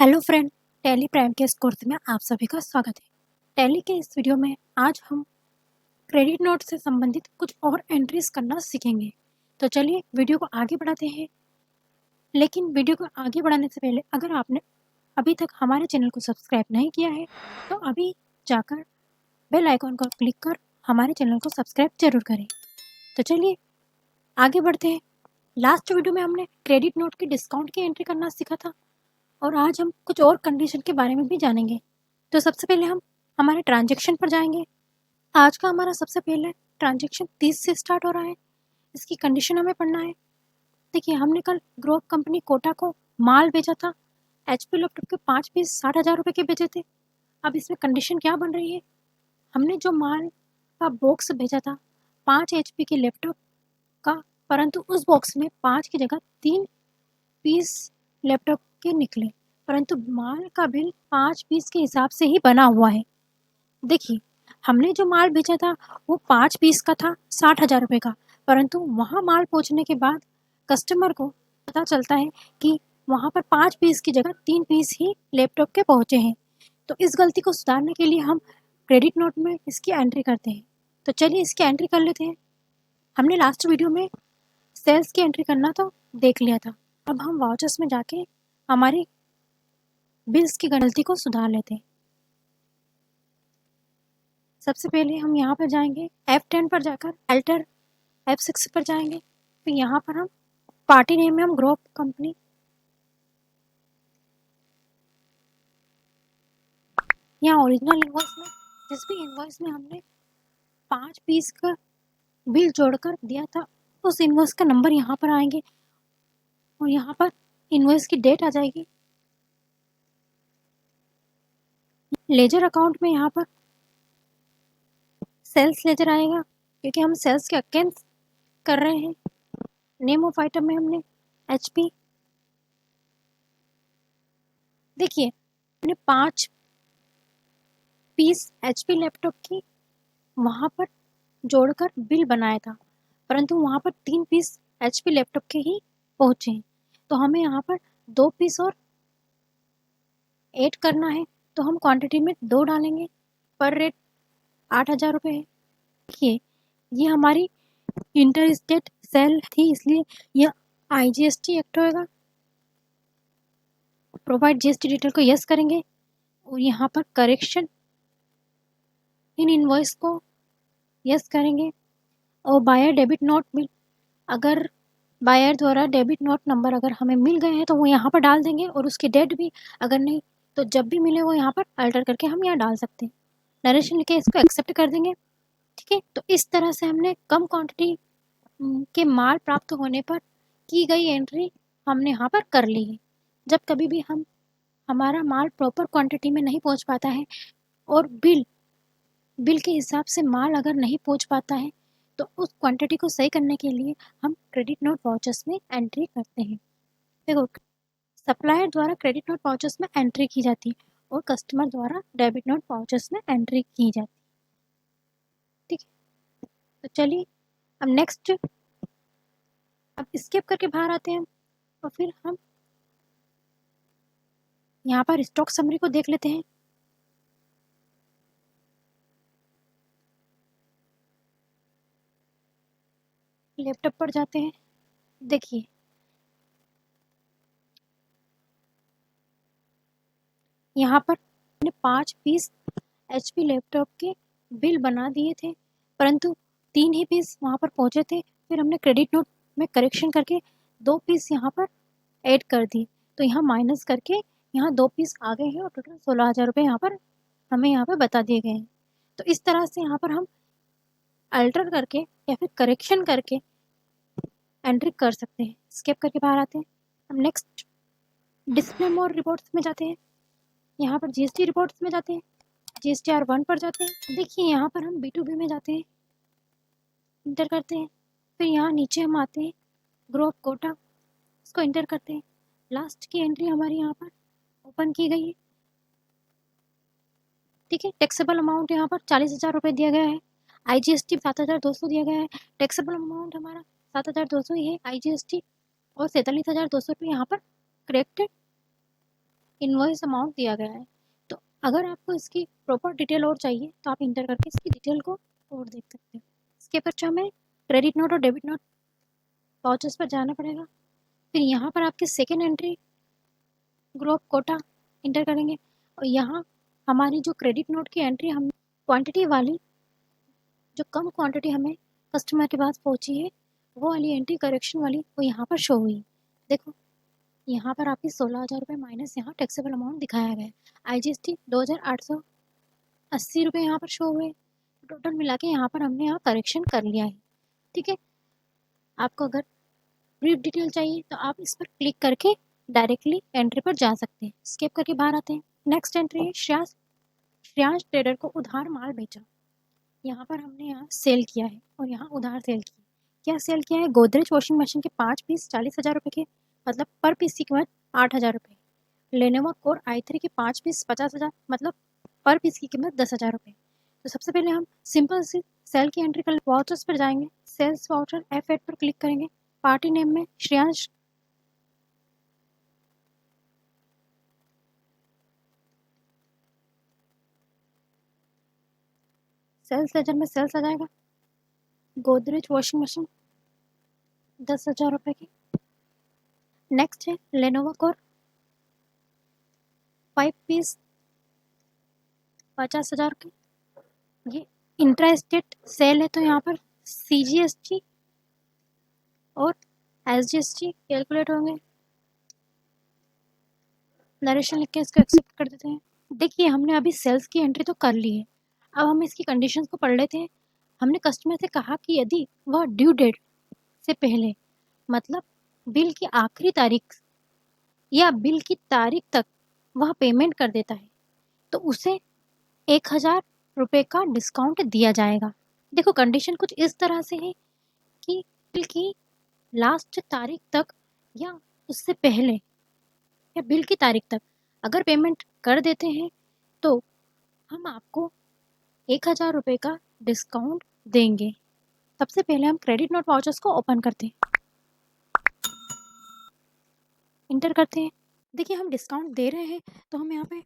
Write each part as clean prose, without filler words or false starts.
Hello friend, tally prime के इस course में आप सभी का स्वागत है। टैली के इस वीडियो में आज हम क्रेडिट नोट से संबंधित कुछ और एंट्रीज करना सीखेंगे। तो चलिए वीडियो को आगे बढ़ाते हैं। लेकिन वीडियो को आगे बढ़ाने से पहले अगर आपने अभी तक हमारे चैनल को सब्सक्राइब नहीं किया है तो अभी जाकर बेल आइकॉन को क्लिक कर हमारे चैनल को सब्सक्राइब जरूर करें। तो चलिए आगे बढ़ते हैं। लास्ट वीडियो में हमने क्रेडिट नोट की डिस्काउंट की एंट्री करना सीखा था और आज हम कुछ और कंडीशन के बारे में भी जानेंगे। तो सबसे पहले हम हमारे ट्रांजैक्शन पर जाएंगे। आज का हमारा सबसे पहले ट्रांजैक्शन 30 से स्टार्ट हो रहा है। इसकी कंडीशन हमें पढ़ना है। देखिए, हमने कल ग्रोव कंपनी कोटा को माल बेचा था। HP लैपटॉप के 5 पीस 60,000 रुपये के बेचे थे। अब इसमें कंडीशन क्या बन रही है, हमने जो माल का बॉक्स भेजा था 5 HP के लैपटॉप का, परंतु उस बॉक्स में 5 की जगह 3 पीस लैपटॉप के निकले, परंतु माल का बिल 5 पीस के हिसाब से ही बना हुआ है। देखिए, हमने जो माल बेचा था वो 5 पीस का था 60,000 रुपये का, परंतु वहाँ माल पहुँचने के बाद कस्टमर को पता चलता है कि वहाँ पर 5 पीस की जगह 3 पीस ही लैपटॉप के पहुँचे हैं। तो इस गलती को सुधारने के लिए हम क्रेडिट नोट में इसकी एंट्री करते हैं। तो चलिए इसकी एंट्री कर लेते हैं। हमने लास्ट वीडियो में सेल्स की एंट्री करना तो देख लिया था। अब हम वाउचर्स में जाके हमारी बिल्स की गलती को सुधार लेते हैं। सबसे पहले हम यहाँ पर जाएंगे F10 पर जाकर अल्टर F6 पर जाएंगे। तो यहाँ पर हम पार्टी नेम में हम ग्रोव कंपनी, यहाँ ओरिजिनल इनवॉइस में जिस भी इनवॉइस में हमने 5 पीस का बिल जोड़कर दिया था उस इनवॉइस का नंबर यहाँ पर आएंगे और यहाँ पर इनवॉइस की डेट आ जाएगी। लेजर अकाउंट में यहाँ पर सेल्स लेजर आएगा क्योंकि हम सेल्स के अकाउंट कर रहे हैं। नेम ऑफ आइटम में हमने HP, देखिए हमने 5 पीस HP लैपटॉप की वहाँ पर जोड़कर बिल बनाया था, परंतु वहाँ पर 3 पीस HP लैपटॉप के ही पहुँचे हैं। तो हमें यहाँ पर 2 पीस और ऐड करना है, तो हम क्वांटिटी में 2 डालेंगे। पर रेट 8,000 रुपये है। देखिए, ये हमारी इंटर स्टेट सेल थी, इसलिए यह IGST एक्ट होएगा। प्रोवाइड GST डिटेल को यस करेंगे और यहाँ पर करेक्शन इन इनवॉइस को यस करेंगे और बायर डेबिट नोट बिल, अगर बायर द्वारा डेबिट नोट नंबर अगर हमें मिल गए हैं तो वो यहाँ पर डाल देंगे और उसकी डेट भी, अगर नहीं तो जब भी मिले वो यहाँ पर अल्टर करके हम यहाँ डाल सकते हैं। नरेशन लिखे इसको एक्सेप्ट कर देंगे। ठीक है, तो इस तरह से हमने कम क्वांटिटी के माल प्राप्त होने पर की गई एंट्री हमने यहाँ पर कर ली है। जब कभी भी हमारा माल प्रॉपर क्वांटिटी में नहीं पहुँच पाता है और बिल के हिसाब से माल अगर नहीं पहुँच पाता है तो उस क्वांटिटी को सही करने के लिए हम क्रेडिट नोट वाउचर्स में एंट्री करते हैं। देखो, सप्लायर द्वारा क्रेडिट नोट वाउचर्स में एंट्री की जाती है और कस्टमर द्वारा डेबिट नोट वाउचर्स में एंट्री की जाती है। ठीक है, तो चलिए अब नेक्स्ट, अब स्किप करके बाहर आते हैं और फिर हम यहाँ पर स्टॉक समरी को देख लेते हैं। लैपटॉप पर जाते हैं। देखिए, यहाँ पर मैंने 5 पीस HP लैपटॉप के बिल बना दिए थे, परंतु 3 ही पीस वहाँ पर पहुँचे थे। फिर हमने क्रेडिट नोट में करेक्शन करके 2 पीस यहाँ पर ऐड कर दिए, तो यहाँ माइनस करके यहाँ 2 पीस आ गए हैं और टोटल 16,000 रुपये यहाँ पर हमें यहाँ पर बता दिए गए हैं। तो इस तरह से यहाँ पर हम अल्टर करके या फिर करेक्शन करके एंट्री कर सकते हैं। स्किप करके बाहर आते हैं। हम नेक्स्ट डिस्प्ले मोर रिपोर्ट्स में जाते हैं। यहाँ पर GST रिपोर्ट्स में जाते हैं, GSTR1 पर जाते हैं। देखिए, यहाँ पर हम B2B में जाते हैं, इंटर करते हैं। फिर यहाँ नीचे हम आते हैं ग्रोव कोटा, इसको इंटर करते हैं। लास्ट की एंट्री हमारी यहाँ पर ओपन की गई है। ठीक है, टैक्सेबल अमाउंट यहाँ पर 40,000 रुपये दिया गया है। IGST 7,200 दिया गया है। टैक्सेबल अमाउंट हमारा 7,200 ही है। IGST और 47,200 रुपये यहाँ पर करेक्टेड इनवॉइस अमाउंट दिया गया है। तो अगर आपको इसकी प्रॉपर डिटेल और चाहिए तो आप इंटर करके इसकी डिटेल को और देख सकते हो। इसके पीछे हमें क्रेडिट नोट और डेबिट नोट वाउचर्स पर जाना पड़ेगा। फिर यहाँ पर आपकी सेकेंड एंट्री ग्रुप कोटा इंटर करेंगे और यहाँ हमारी जो क्रेडिट नोट की एंट्री हम क्वांटिटी वाली जो कम क्वांटिटी हमें कस्टमर के पास पहुँची है वो वाली एंट्री करेक्शन वाली वो यहाँ पर शो हुई। देखो यहाँ पर आपकी 16,000 रुपये माइनस यहाँ टैक्सेबल अमाउंट दिखाया गया है। IGST 2,880 रुपये यहाँ पर शो हुए। टोटल मिला के यहाँ पर हमने यहाँ करेक्शन कर लिया है। ठीक है, आपको अगर ब्रीफ डिटेल चाहिए तो आप इस पर क्लिक करके डायरेक्टली एंट्री पर जा सकते हैं। स्किप करके बाहर आते हैं। नेक्स्ट एंट्री है श्रेयांश ट्रेडर को उधार माल बेचा। यहाँ पर हमने यहाँ सेल किया है और यहाँ उधार सेल किया। क्या सेल किया है? गोदरेज वॉशिंग मशीन के 5 पीस 40,000 रुपये के, मतलब पर पीस की कीमत 8,000 रुपये। लेनोवो कोर i3 के 5 पीस 50,000, मतलब पर पीस की कीमत 10,000 रुपये। तो सबसे पहले हम सिंपल सी सेल की एंट्री कर वाउचर्स पर जाएंगे। सेल्स वाउचर F8 पर क्लिक करेंगे। पार्टी नेम में श्रेयांश सेल्स लेजर में सेल्स आ जाएगा। गोदरेज वॉशिंग मशीन 10,000 रुपये की। नेक्स्ट है लेनोवो कोर 5 पीस 50,000 की। ये इंट्रा स्टेट सेल है तो यहाँ पर CGST और SGST कैलकुलेट होंगे। नरेशन लिख के इसको एक्सेप्ट कर देते हैं। देखिए हमने अभी सेल्स की एंट्री तो कर ली है, अब हम इसकी कंडीशंस को पढ़ लेते हैं। हमने कस्टमर से कहा कि यदि वह ड्यू डेट से पहले, मतलब बिल की आखिरी तारीख या बिल की तारीख तक वह पेमेंट कर देता है तो उसे 1,000 रुपये का डिस्काउंट दिया जाएगा। देखो कंडीशन कुछ इस तरह से है कि बिल की लास्ट तारीख तक या उससे पहले या बिल की तारीख तक अगर पेमेंट कर देते हैं तो हम आपको 1,000 रुपये का डिस्काउंट देंगे। सबसे पहले हम क्रेडिट नोट वाउचर्स को ओपन करते हैं, इंटर करते हैं। देखिए हम डिस्काउंट दे रहे हैं तो हमें यहाँ पे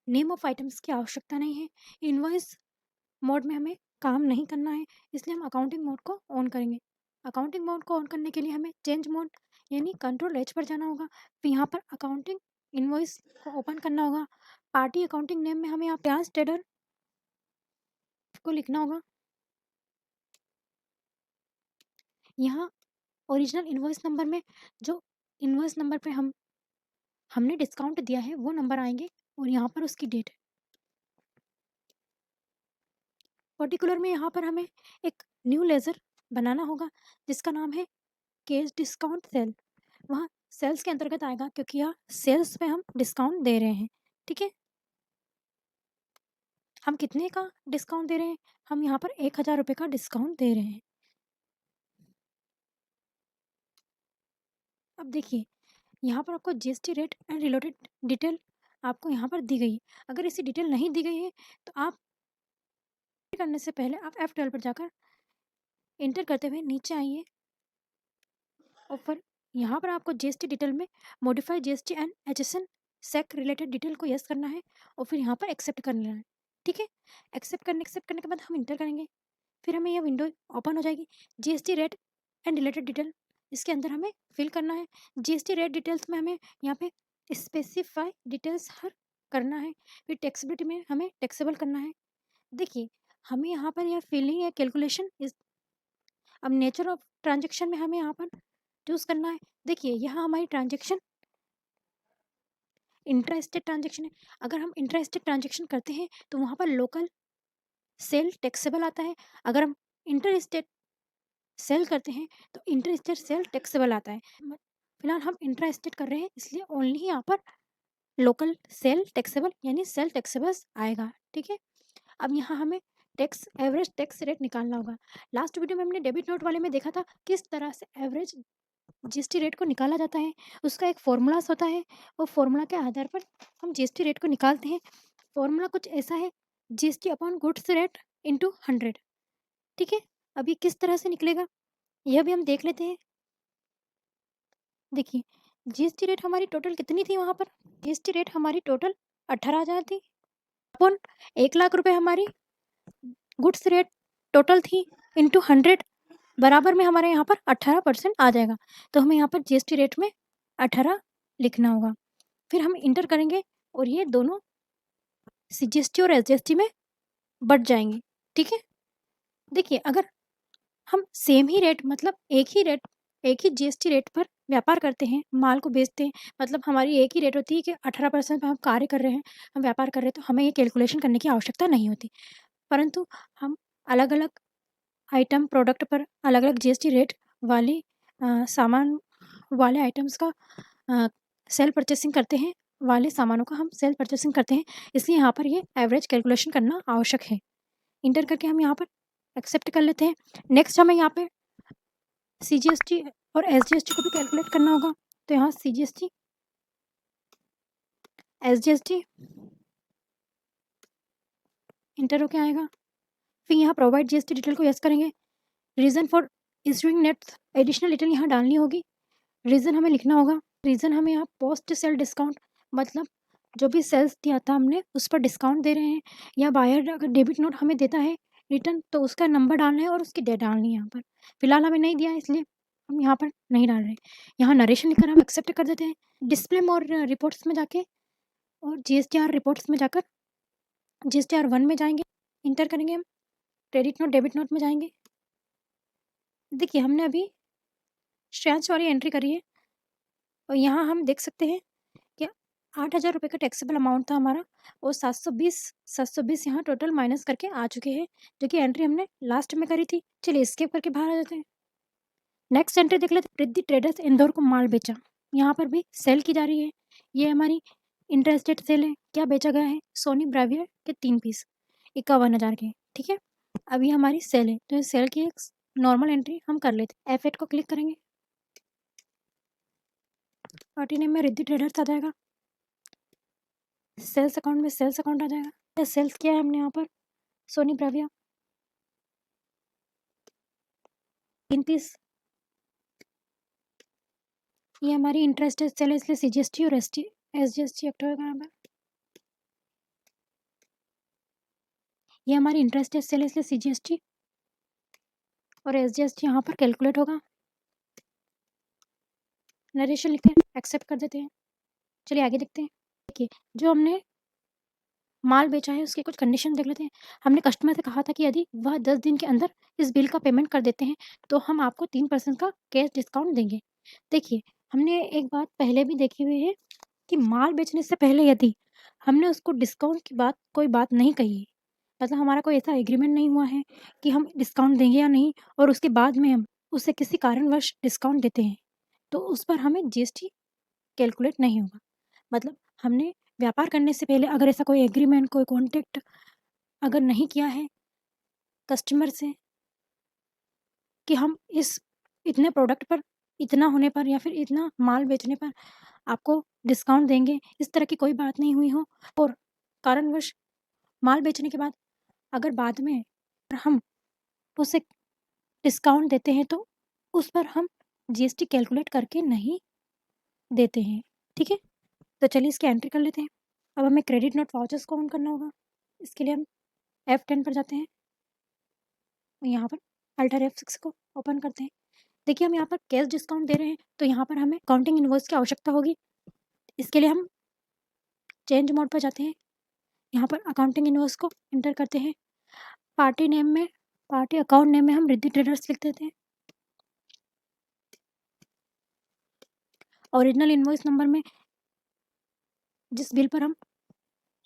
नेम ऑफ आइटम्स की आवश्यकता नहीं है। इनवॉइस मोड में हमें काम नहीं करना है, इसलिए हम अकाउंटिंग मोड को ऑन करेंगे। अकाउंटिंग मोड को ऑन करने के लिए हमें चेंज मोड यानी Ctrl+H पर जाना होगा। फिर यहाँ पर अकाउंटिंग इनवॉइस को ओपन करना होगा। पार्टी अकाउंटिंग नेम में हमें यहाँ श्रेयांश ट्रेडर को लिखना होगा। यहाँ ओरिजिनल इनवॉइस नंबर में जो इनवॉइस नंबर पे हमने डिस्काउंट दिया है वो नंबर आएंगे और यहाँ पर उसकी डेट। पर्टिकुलर में यहाँ पर हमें एक न्यू लेजर बनाना होगा जिसका नाम है कैश डिस्काउंट सेल। वहाँ सेल्स के अंतर्गत आएगा क्योंकि यहाँ सेल्स पे हम डिस्काउंट दे रहे हैं। ठीक है, हम कितने का डिस्काउंट दे रहे हैं? हम यहाँ पर 1,000 रुपये का डिस्काउंट दे रहे हैं। अब देखिए यहाँ पर आपको GST rate and related detail आपको यहाँ पर दी गई है। अगर ऐसी डिटेल नहीं दी गई है तो आप करने से पहले आप F12 पर जाकर इंटर करते हुए नीचे आइए और फिर यहाँ पर आपको GST डिटेल में modify GST and HSN SAC related detail को यस करना है और फिर यहाँ पर एक्सेप्ट कर लेना है। ठीक है, एक्सेप्ट करने के बाद हम इंटर करेंगे। फिर हमें यह विंडो ओपन हो जाएगी। GST rate and related detail इसके अंदर हमें फिल करना है। GST रेट डिटेल्स में हमें यहाँ पे स्पेसिफाई डिटेल्स हर करना है। फिर टैक्सेबिलिटी में हमें टैक्सेबल करना है। देखिए हमें यहाँ पर यह फिलिंग या कैलकुलेशन इस अब नेचर ऑफ ट्रांजेक्शन में हमें यहाँ पर चूज़ करना है। देखिए यहाँ हमारी ट्रांजेक्शन इंट्रा स्टेट ट्रांजेक्शन है। अगर हम इंट्रा स्टेट ट्रांजेक्शन करते हैं तो वहाँ पर लोकल सेल टैक्सेबल आता है। अगर हम इंटर स्टेट सेल करते हैं तो इंटर स्टेट सेल टैक्सेबल आता है। फिलहाल हम इंट्रा स्टेट कर रहे हैं इसलिए ओनली यहाँ पर लोकल सेल टैक्सेबल यानी सेल टैक्सेबल्स आएगा। ठीक है, अब यहाँ हमें टैक्स एवरेज टैक्स रेट निकालना होगा। लास्ट वीडियो में हमने डेबिट नोट वाले में देखा था किस तरह से एवरेज GST रेट को निकाला जाता है। उसका एक फॉर्मूलास होता है, वो फॉर्मूला के आधार पर हम GST रेट को निकालते हैं। फॉर्मूला कुछ ऐसा है GST upon goods rate into 100। ठीक है, अब ये किस तरह से निकलेगा यह भी हम देख लेते हैं। देखिए जीएसटी रेट हमारी टोटल कितनी थी वहाँ पर? जीएसटी रेट हमारी टोटल 18,000 थी। अपन 1,00,000 रुपए हमारी गुड्स रेट टोटल थी इंटू 100 बराबर में हमारे यहाँ पर 18% आ जाएगा। तो हमें यहाँ पर जीएसटी रेट में 18 लिखना होगा। फिर हम इंटर करेंगे और ये दोनों सीजीएसटी और एसजीएसटी में बट जाएंगे। ठीक है, देखिए अगर हम सेम ही रेट मतलब एक ही जीएसटी रेट पर व्यापार करते हैं, माल को बेचते हैं, मतलब हमारी एक ही रेट होती है कि 18% पर हम कार्य कर रहे हैं, हम व्यापार कर रहे हैं, तो हमें ये कैलकुलेशन करने की आवश्यकता नहीं होती। परंतु हम अलग अलग आइटम प्रोडक्ट पर अलग अलग जीएसटी रेट वाली सामान वाले आइटम्स का सेल परचेसिंग करते हैं, वाले सामानों का हम सेल परचेसिंग करते हैं, इसलिए यहाँ पर ये एवरेज कैलकुलेशन करना आवश्यक है। इंटर करके हम यहाँ पर एक्सेप्ट कर लेते हैं। नेक्स्ट हमें यहाँ पे सीजीएसटी और एसजीएसटी को भी कैलकुलेट करना होगा। तो यहाँ सीजीएसटी एसजीएसटी इंटर होके आएगा। फिर यहाँ प्रोवाइड जीएसटी डिटेल को यस करेंगे। Reason for issuing net additional detail यहाँ डालनी होगी। रीज़न हमें लिखना होगा। रीज़न हमें यहाँ पोस्ट सेल डिस्काउंट मतलब जो भी सेल्स दिया था हमने उस पर डिस्काउंट दे रहे हैं, या बायर अगर डेबिट नोट हमें देता है रिटर्न तो उसका नंबर डालना है और उसकी डेट डालनी है यहाँ पर। फिलहाल हमें नहीं दिया है इसलिए हम यहाँ पर नहीं डाल रहे। यहाँ नरेशन लिखकर हम एक्सेप्ट कर देते हैं। डिस्प्ले मोर रिपोर्ट्स में जाके और जीएसटीआर रिपोर्ट्स में जाकर जीएसटीआर 1 में जाएंगे, इंटर करेंगे हम। क्रेडिट नोट डेबिट नोट में जाएंगे। देखिए हमने अभी श्रेयांश वाली एंट्री करी है और यहाँ हम देख सकते हैं कि 8,000 रुपये का टैक्सेबल अमाउंट था हमारा और 720 यहाँ टोटल माइनस करके आ चुके हैं, जो कि एंट्री हमने लास्ट में करी थी। चलिए स्किप करके बाहर आ जाते हैं। नेक्स्ट एंट्री देख लेते हैं। रिद्धि ट्रेडर्स इंदौर को माल बेचा, यहाँ पर भी सेल की जा रही है। ये हमारी इंटरेस्टेड सेल है। क्या बेचा गया है? सोनी ब्रावियर के 3 पीस 51,000 के। ठीक है, अभी हमारी सेल है तो सेल की एक नॉर्मल एंट्री हम कर लेते हैं। F8 को क्लिक करेंगे। पार्टी नेम में रिद्धि ट्रेडर्स आ जाएगा। सेल्स अकाउंट में सेल्स अकाउंट आ जाएगा। सेल्स किया है हमने यहाँ पर सोनी ब्राविया 3 पीस। ये हमारी इंटरेस्टेड सेल है इसलिए सीजीएसटी और एसजीएसटी एक्ट होगा यहाँ पर। ये हमारी इंटरेस्टेड सेल है इसलिए सीजीएसटी और एसजीएसटी यहाँ पर कैलकुलेट होगा। नरेशन लिख कर एक्सेप्ट कर देते हैं। चलिए आगे देखते हैं। देखिए जो हमने माल बेचा है उसकी कुछ कंडीशन देख लेते हैं। हमने कस्टमर से कहा था कि यदि वह 10 दिन के अंदर इस बिल का पेमेंट कर देते हैं तो हम आपको 3% का कैश डिस्काउंट देंगे। देखिए हमने एक बात पहले भी देखी हुई है कि माल बेचने से पहले यदि हमने उसको डिस्काउंट की बात कोई बात नहीं कही है, मतलब हमारा कोई ऐसा एग्रीमेंट नहीं हुआ है कि हम डिस्काउंट देंगे या नहीं, और उसके बाद में हम उसे किसी कारणवश डिस्काउंट देते हैं तो उस पर हमें जीएसटी कैलकुलेट नहीं होगा। मतलब हमने व्यापार करने से पहले अगर ऐसा कोई एग्रीमेंट कोई कॉन्ट्रैक्ट अगर नहीं किया है कस्टमर से कि हम इस इतने प्रोडक्ट पर इतना होने पर या फिर इतना माल बेचने पर आपको डिस्काउंट देंगे, इस तरह की कोई बात नहीं हुई हो, और कारणवश माल बेचने के बाद अगर बाद में हम उसे डिस्काउंट देते हैं तो उस पर हम जीएसटी कैलकुलेट करके नहीं देते हैं। ठीक है, तो चलिए इसकी एंट्री कर लेते हैं। अब हमें क्रेडिट नोट वाउचर्स को ऑन करना होगा। इसके लिए हम F10 पर जाते हैं और यहाँ पर अल्टर F6 को ओपन करते हैं। देखिए हम यहाँ पर कैश डिस्काउंट दे रहे हैं तो यहाँ पर हमें काउंटिंग इनवॉइस की आवश्यकता होगी। इसके लिए हम चेंज मोड पर जाते हैं। यहाँ पर अकाउंटिंग इनवॉइस को एंटर करते हैं। पार्टी नेम में पार्टी अकाउंट नेम में हम रिद्धि ट्रेडर्स लिख देते हैं। ओरिजिनल इनवॉइस नंबर में जिस बिल पर हम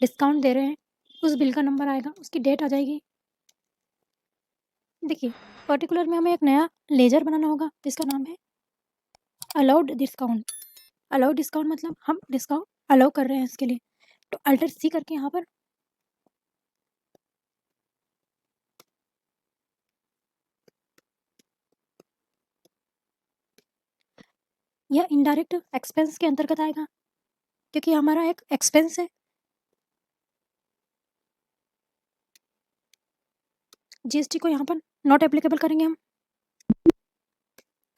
डिस्काउंट दे रहे हैं उस बिल का नंबर आएगा, उसकी डेट आ जाएगी। देखिए पर्टिकुलर में हमें एक नया लेजर बनाना होगा जिसका नाम है अलाउड डिस्काउंट। अलाउड डिस्काउंट मतलब हम डिस्काउंट अलाउ कर रहे हैं इसके लिए। तो अल्टर सी करके यहाँ पर यह इनडायरेक्ट एक्सपेंस के अंतर्गत आएगा क्योंकि हमारा एक एक्सपेंस है। जीएसटी को यहाँ पर नॉट एप्लीकेबल करेंगे हम।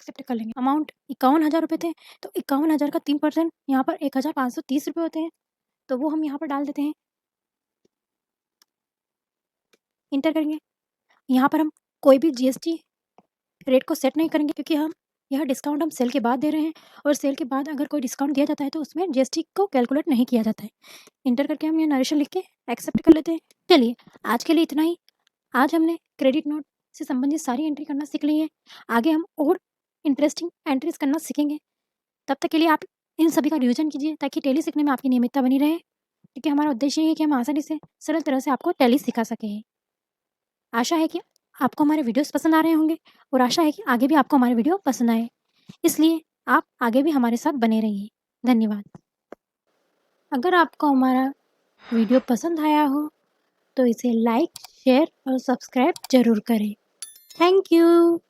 एक्सेप्ट कर लेंगे। अमाउंट 51,000 रुपये थे, तो 51,000 का 3% यहाँ पर 1,530 रुपये होते हैं, तो वो हम यहाँ पर डाल देते हैं, इंटर करेंगे। यहाँ पर हम कोई भी जीएसटी रेट को सेट नहीं करेंगे, क्योंकि यह डिस्काउंट हम सेल के बाद दे रहे हैं, और सेल के बाद अगर कोई डिस्काउंट दिया जाता है तो उसमें जीएसटी को कैलकुलेट नहीं किया जाता है। इंटर करके हम ये नरेशन लिख के एक्सेप्ट कर लेते हैं। चलिए, आज के लिए इतना ही। आज हमने क्रेडिट नोट से संबंधित सारी एंट्री करना सीख ली है। आगे हम और इंटरेस्टिंग एंट्रीज करना सीखेंगे। तब तक के लिए आप इन सभी का रिविजन कीजिए, ताकि टैली सीखने में आपकी नियमितता बनी रहे, क्योंकि हमारा उद्देश्य ये है कि हम आसानी से सरल तरह से आपको टैली सिखा सकें। आशा है कि आपको हमारे वीडियोस पसंद आ रहे होंगे, और आशा है कि आगे भी आपको हमारे वीडियो पसंद आए, इसलिए आप आगे भी हमारे साथ बने रहिए। धन्यवाद। अगर आपको हमारा वीडियो पसंद आया हो तो इसे लाइक, शेयर और सब्सक्राइब ज़रूर करें। Thank you.